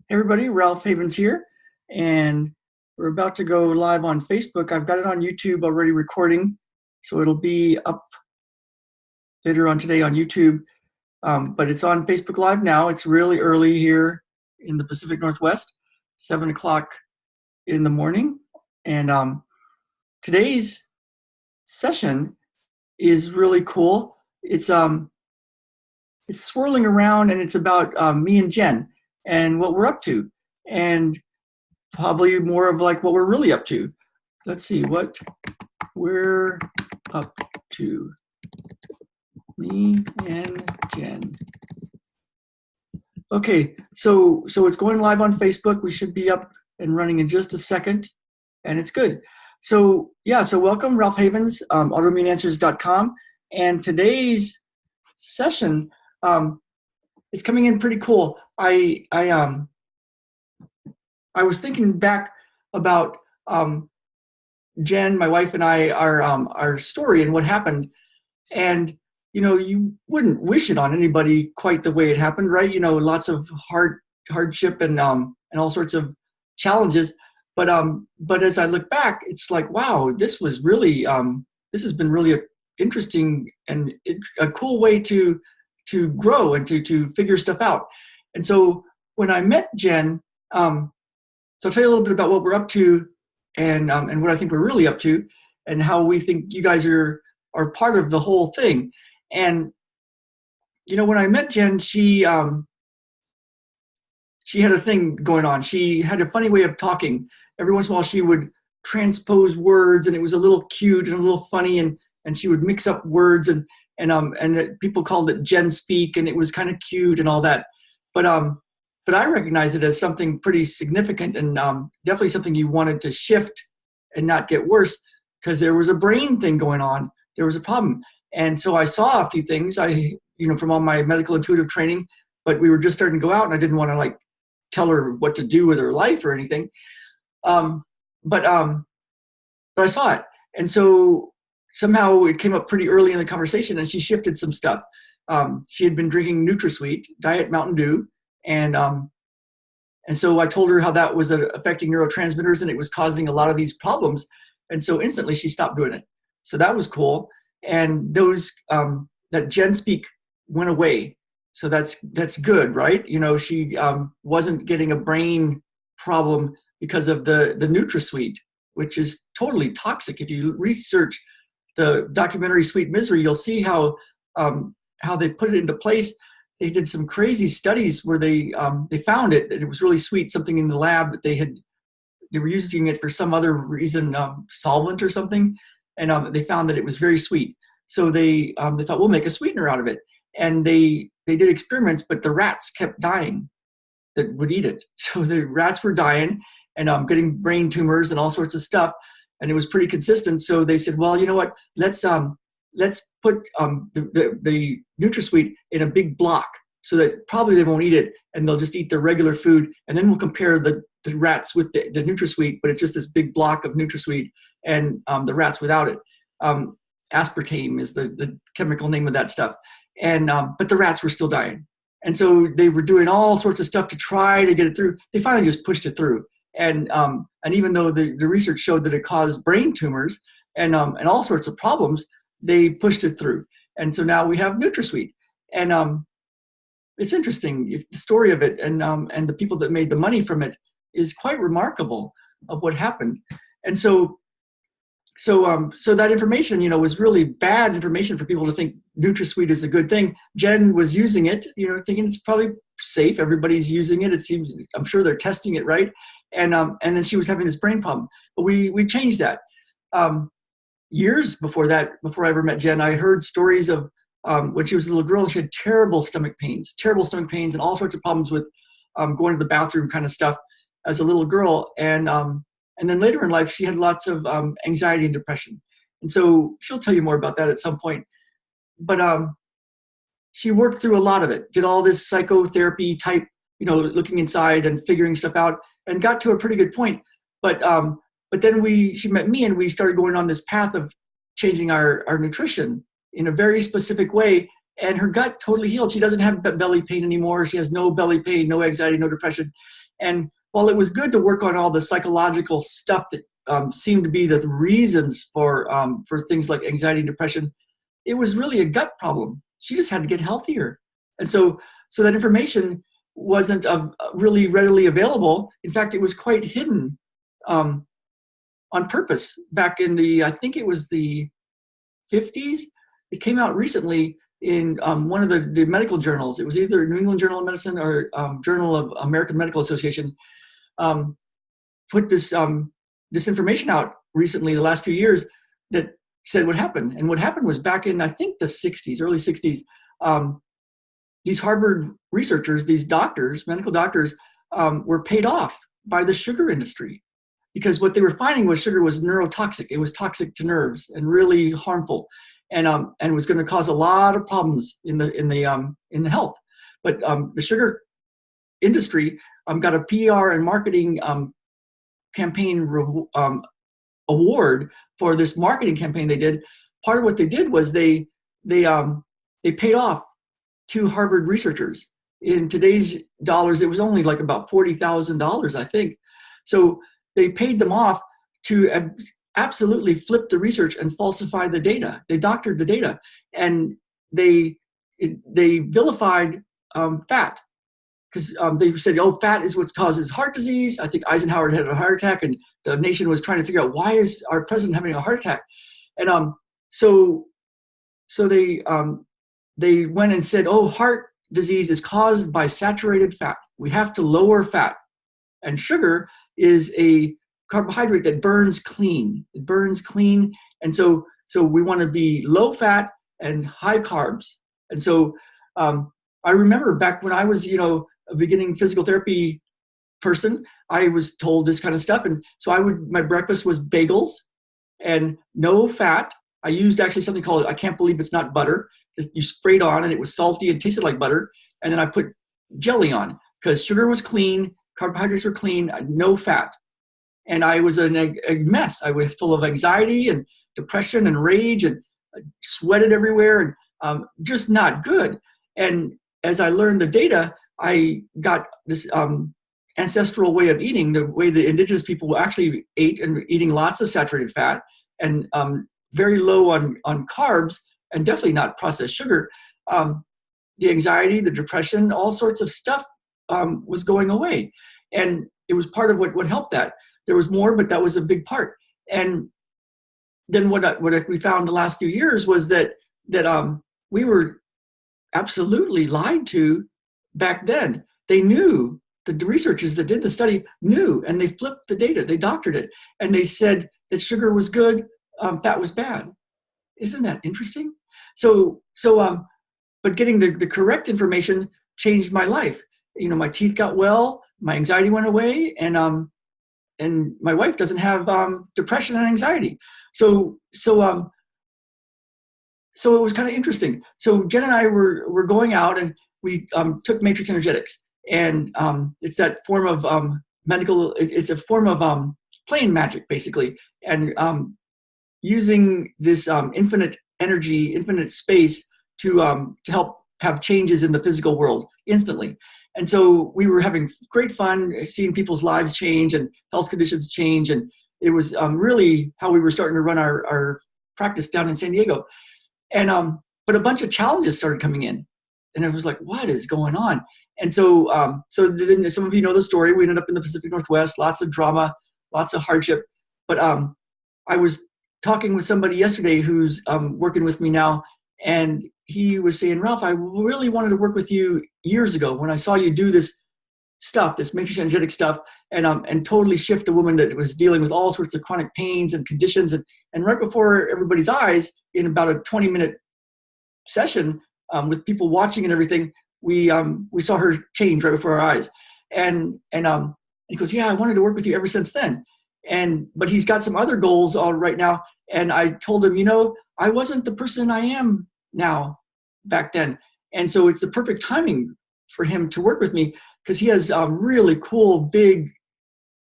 Hey everybody, Ralph Havens here, and we're about to go live on Facebook. I've got it on YouTube already recording, so it'll be up later on today on YouTube, but it's on Facebook Live now. It's really early here in the Pacific Northwest, 7 o'clock in the morning, and today's session is really cool. It's swirling around, and it's about me and Jen and what we're up to, and probably more of like what we're really up to. Let's see what we're up to. Me and Jen. Okay, so it's going live on Facebook. We should be up and running in just a second, and it's good. So yeah, so welcome, Ralph Havens, autoimmuneanswers.com, and today's session is coming in pretty cool. I was thinking back about Jen, my wife, and I, our story and what happened, and you wouldn't wish it on anybody quite the way it happened, right? Lots of hardship and all sorts of challenges. But as I look back, it's like, wow, this was really this has been really interesting and a cool way to grow and to figure stuff out. And so when I met Jen, so I'll tell you a little bit about what we're up to and what I think we're really up to and how we think you guys are part of the whole thing. And, when I met Jen, she had a thing going on. She had a funny way of talking. Every once in a while she would transpose words, and it was a little cute and a little funny, and she would mix up words and people called it Jen speak, and it was kind of cute and all that. But I recognize it as something pretty significant and definitely something you wanted to shift and not get worse, because there was a brain thing going on. There was a problem. And so I saw a few things, from all my medical intuitive training, but we were just starting to go out, and I didn't want to tell her what to do with her life or anything. But I saw it. And so somehow it came up pretty early in the conversation, and she shifted some stuff. She had been drinking NutraSweet, Diet Mountain Dew, and so I told her how that was affecting neurotransmitters, and it was causing a lot of these problems. And so instantly she stopped doing it. So that was cool. And those that Jen speak went away. So that's good, right? She wasn't getting a brain problem because of the NutraSweet, which is totally toxic. If you research the documentary Sweet Misery, you'll see how they put it into place. They did some crazy studies where they found it, and it was really sweet, something in the lab that they were using it for some other reason, solvent or something, and they found that it was very sweet. So they thought, we'll make a sweetener out of it, and they did experiments, but the rats kept dying that would eat it. So the rats were dying and getting brain tumors and all sorts of stuff, and it was pretty consistent. So they said, well, you know what? Let's put the NutraSweet in a big block so that probably they won't eat it, and they'll just eat their regular food. And then we'll compare the rats with the NutraSweet, but it's just this big block of NutraSweet, and the rats without it. Aspartame is the chemical name of that stuff. And but the rats were still dying. And so they were doing all sorts of stuff to try to get it through. They finally just pushed it through. And even though the research showed that it caused brain tumors and all sorts of problems, they pushed it through. And so now we have NutraSweet. And it's interesting. The story of it and the people that made the money from it is quite remarkable of what happened. And so that information, was really bad information for people to think NutraSweet is a good thing. Jen was using it, thinking it's probably safe. Everybody's using it. It seems, I'm sure they're testing it, right? And then she was having this brain problem. But we changed that. Years before that, before I ever met Jen, I heard stories of when she was a little girl, she had terrible stomach pains and all sorts of problems with going to the bathroom kind of stuff as a little girl. And then later in life, she had lots of anxiety and depression. And so she'll tell you more about that at some point. But she worked through a lot of it, did all this psychotherapy type, looking inside and figuring stuff out, and got to a pretty good point. But then she met me, and we started going on this path of changing our nutrition in a very specific way. And her gut totally healed. She doesn't have belly pain anymore. She has no belly pain, no anxiety, no depression. And while it was good to work on all the psychological stuff that seemed to be the reasons for things like anxiety and depression, it was really a gut problem. She just had to get healthier. And so that information wasn't really readily available. In fact, it was quite hidden on purpose back in I think it was the 50s. It came out recently in one of the medical journals. It was either New England Journal of Medicine or Journal of American Medical Association. Put this information out recently, the last few years, that said what happened. And what happened was back in, I think, the 60s, early 60s, these Harvard researchers, these doctors, medical doctors, were paid off by the sugar industry, because what they were finding was sugar was neurotoxic. It was toxic to nerves and really harmful, and was going to cause a lot of problems in the health. But the sugar industry got a PR and marketing campaign award for this marketing campaign they did. Part of what they did was they paid off 2 Harvard researchers. In today's dollars, it was only like about $40,000, I think. So they paid them off to absolutely flip the research and falsify the data. They doctored the data, and they vilified fat, because they said, oh, fat is what causes heart disease. I think Eisenhower had a heart attack, and the nation was trying to figure out, why is our president having a heart attack? And so they went and said, oh, heart disease is caused by saturated fat. We have to lower fat. And sugar is a carbohydrate that burns clean. It burns clean. And so we want to be low fat and high carbs. And so I remember back when I was, a beginning physical therapy person, I was told this kind of stuff. And so my breakfast was bagels and no fat. I used actually something called, I can't believe it's not butter. You sprayed on and it was salty and tasted like butter. And then I put jelly on, because sugar was clean, carbohydrates were clean, no fat. And I was a mess. I was full of anxiety and depression and rage, and sweated everywhere, and just not good. And as I learned the data, I got this ancestral way of eating, the way the indigenous people actually ate, and eating lots of saturated fat and very low on carbs, and definitely not processed sugar. The anxiety, the depression, all sorts of stuff was going away. And it was part of what helped that. There was more, but that was a big part. And then what we found the last few years was that we were absolutely lied to back then. They knew, the researchers that did the study knew, and they flipped the data, they doctored it, and they said that sugar was good, fat was bad. Isn't that interesting? But getting the correct information changed my life. My teeth got well, my anxiety went away, and my wife doesn't have depression and anxiety. So it was kind of interesting. So Jen and I were going out, and we took Matrix Energetics, and it's that form of medical. It's a form of playing magic, basically, and using this infinite energy, infinite space to help have changes in the physical world instantly. And so we were having great fun, seeing people's lives change and health conditions change. And it was really how we were starting to run our practice down in San Diego. And but a bunch of challenges started coming in. And I was like, what is going on? And so then some of you know the story. We ended up in the Pacific Northwest, lots of drama, lots of hardship. But I was talking with somebody yesterday who's working with me now, and he was saying, Ralph, I really wanted to work with you years ago when I saw you do this stuff, this matrix energetic stuff, and totally shift a woman that was dealing with all sorts of chronic pains and conditions. And right before everybody's eyes, in about a 20-minute session with people watching and everything, we saw her change right before our eyes. And he goes, yeah, I wanted to work with you ever since then. But he's got some other goals all right now. And I told him, I wasn't the person I am now back then. And so it's the perfect timing for him to work with me, because he has really cool, big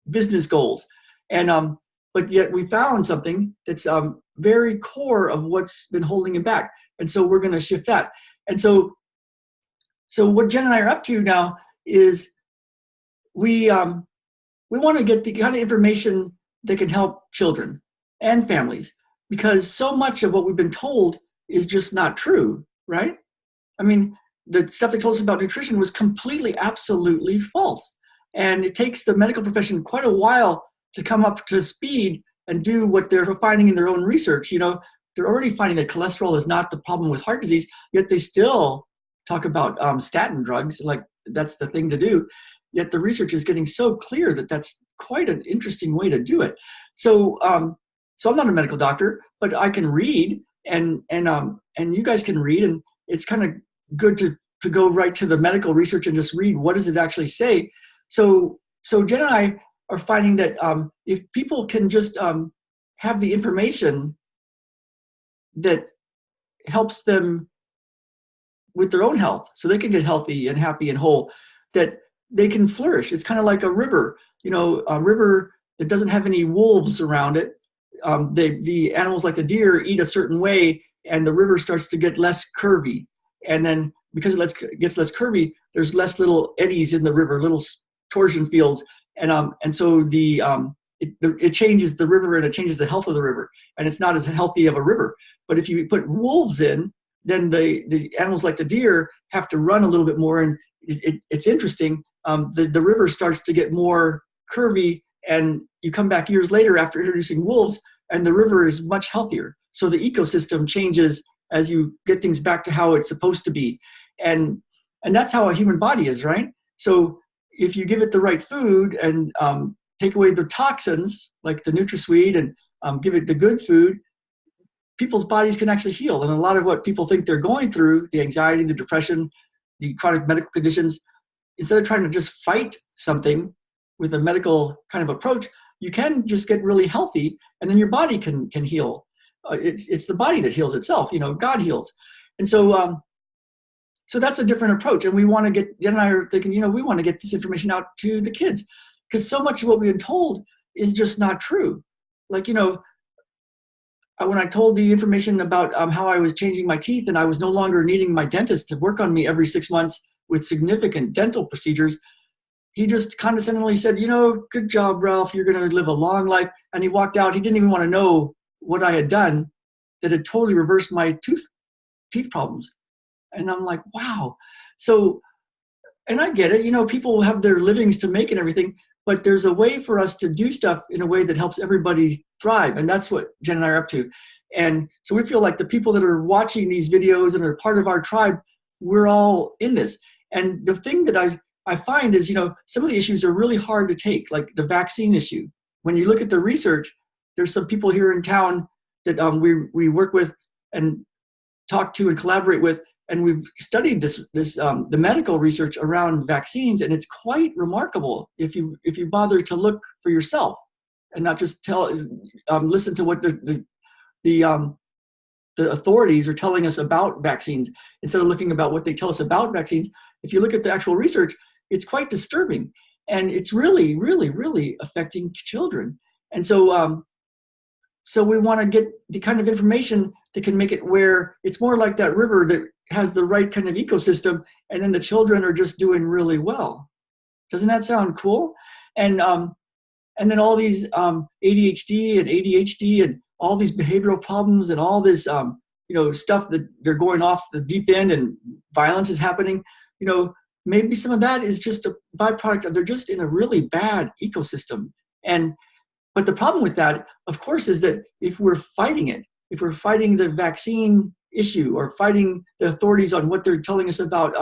business goals. And but yet we found something that's very core of what's been holding him back. And so we're going to shift that. And so what Jen and I are up to now is we want to get the kind of information that can help children and families, because so much of what we've been told is just not true, right? I mean, the stuff they told us about nutrition was completely, absolutely false. And it takes the medical profession quite a while to come up to speed and do what they're finding in their own research. You know, they're already finding that cholesterol is not the problem with heart disease, yet they still talk about statin drugs, like that's the thing to do. Yet the research is getting so clear that that's quite an interesting way to do it. So, so I'm not a medical doctor, but I can read, and you guys can read, and it's kind of good to go right to the medical research and just read what does it actually say. So Jen and I are finding that if people can just have the information that helps them with their own health, so they can get healthy and happy and whole, that they can flourish. It's kind of like a river, you know, a river that doesn't have any wolves around it. The animals like the deer eat a certain way, and the river starts to get less curvy. And then because it gets less curvy, there's less little eddies in the river, little torsion fields. And so it changes the river, and it changes the health of the river. And it's not as healthy of a river. But if you put wolves in, then the animals like the deer have to run a little bit more. And it's interesting. The river starts to get more curvy, and you come back years later after introducing wolves, and the river is much healthier. So the ecosystem changes as you get things back to how it's supposed to be. And that's how a human body is, right? So if you give it the right food and take away the toxins, like the NutraSweet, and give it the good food, people's bodies can actually heal. And a lot of what people think they're going through, the anxiety, the depression, the chronic medical conditions, instead of trying to just fight something with a medical kind of approach, you can just get really healthy, and then your body can heal. It's the body that heals itself. You know, God heals. And so so that's a different approach. And we want to get, Jen and I are thinking, you know, we want to get this information out to the kids, because so much of what we've been told is just not true. Like, you know, when I told the information about how I was changing my teeth and I was no longer needing my dentist to work on me every 6 months with significant dental procedures, he just condescendingly said, you know, good job, Ralph, you're going to live a long life. And he walked out. He didn't even want to know what I had done that had totally reversed my teeth problems. And I'm like, wow. So, and I get it, you know, people have their livings to make and everything, but there's a way for us to do stuff in a way that helps everybody thrive. And that's what Jen and I are up to. And so we feel like the people that are watching these videos and are part of our tribe, we're all in this. And the thing that I find is, you know, some of the issues are really hard to take, like the vaccine issue. When you look at the research, there's some people here in town that we work with and talk to and collaborate with, and we've studied the medical research around vaccines, and it's quite remarkable if you bother to look for yourself and not just listen to what the authorities are telling us about vaccines instead of looking about what they tell us about vaccines. If you look at the actual research, it's quite disturbing, and it's really, really, really affecting children. And so, so we want to get the kind of information that can make it where it's more like that river that has the right kind of ecosystem, and then the children are just doing really well. Doesn't that sound cool? And then all these ADHD and ADHD and all these behavioral problems and all this you know, stuff that they're going off the deep end and violence is happening. You know, maybe some of that is just a byproduct of they're just in a really bad ecosystem. But the problem with that, of course, is that if we're fighting it, if we're fighting the vaccine issue or fighting the authorities on what they're telling us about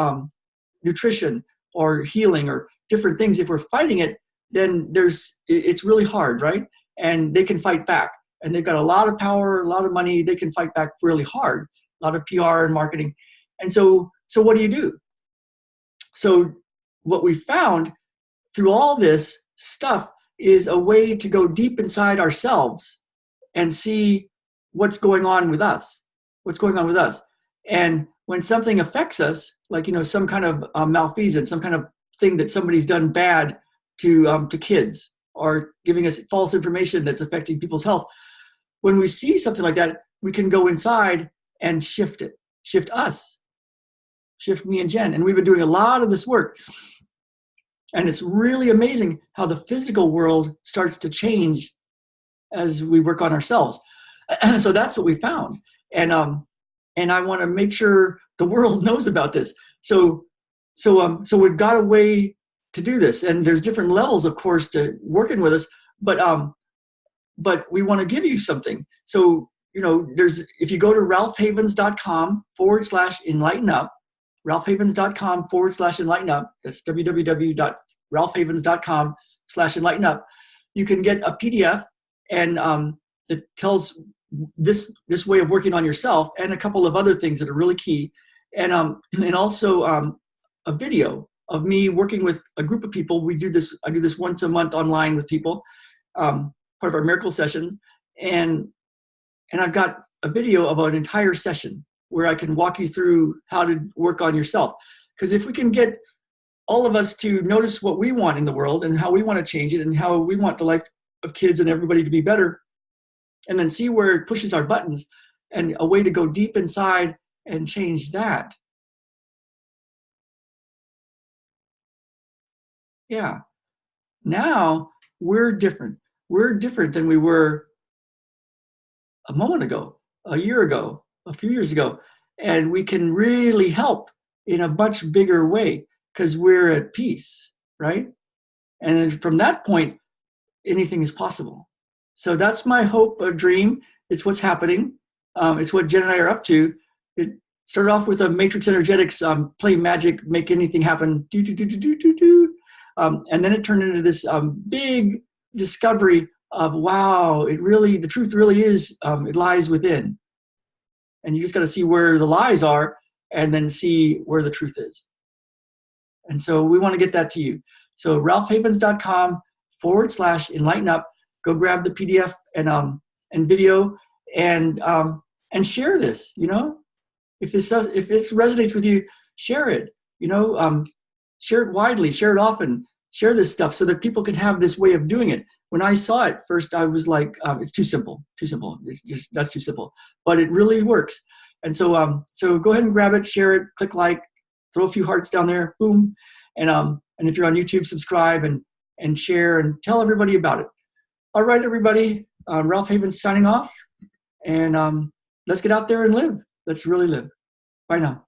nutrition or healing or different things, if we're fighting it, then it's really hard, right? And they can fight back. And they've got a lot of power, a lot of money. They can fight back really hard, a lot of PR and marketing. And so what do? So what we found through all this stuff is a way to go deep inside ourselves and see what's going on with us. And when something affects us, like, you know, some kind of malfeasance, some kind of thing that somebody's done bad to kids or giving us false information that's affecting people's health, when we see something like that, we can go inside and shift it, shift me and Jen. And we've been doing a lot of this work. And it's really amazing how the physical world starts to change as we work on ourselves. So that's what we found. And I want to make sure the world knows about this. So we've got a way to do this, and there's different levels, of course, to working with us. But we want to give you something. So if you go to ralphhavens.com/enlighten up, ralphhavens.com/enlighten up. That's www.ralphhavens.com/enlighten up. You can get a PDF and that tells this way of working on yourself, and a couple of other things that are really key, and also a video of me working with a group of people. I do this once a month online with people, part of our miracle sessions, and I've got a video of an entire session where I can walk you through how to work on yourself. Because if we can get all of us to notice what we want in the world and how we want to change it and how we want the life of kids and everybody to be better, and then see where it pushes our buttons and a way to go deep inside and change that. Yeah. Now we're different. We're different than we were a moment ago, a year ago, a few years ago. And we can really help in a much bigger way because we're at peace, right? And then from that point, anything is possible. So that's my hope or dream. It's what's happening. It's what Jen and I are up to. It started off with a matrix energetics, play magic, make anything happen, do. And then it turned into this big discovery of, wow, the truth really is, it lies within. And you just got to see where the lies are and then see where the truth is. And so we want to get that to you. So ralphhavens.com/enlighten up. Go grab the PDF and video and share this. If this resonates with you, share it. Share it widely, share it often, share this stuff so that people can have this way of doing it. When I saw it first, I was like, it's too simple. That's too simple. But it really works. And so go ahead and grab it, share it, click like, throw a few hearts down there, boom. And if you're on YouTube, subscribe and share and tell everybody about it. All right, everybody, Ralph Havens signing off. And let's get out there and live. Let's really live. Bye now.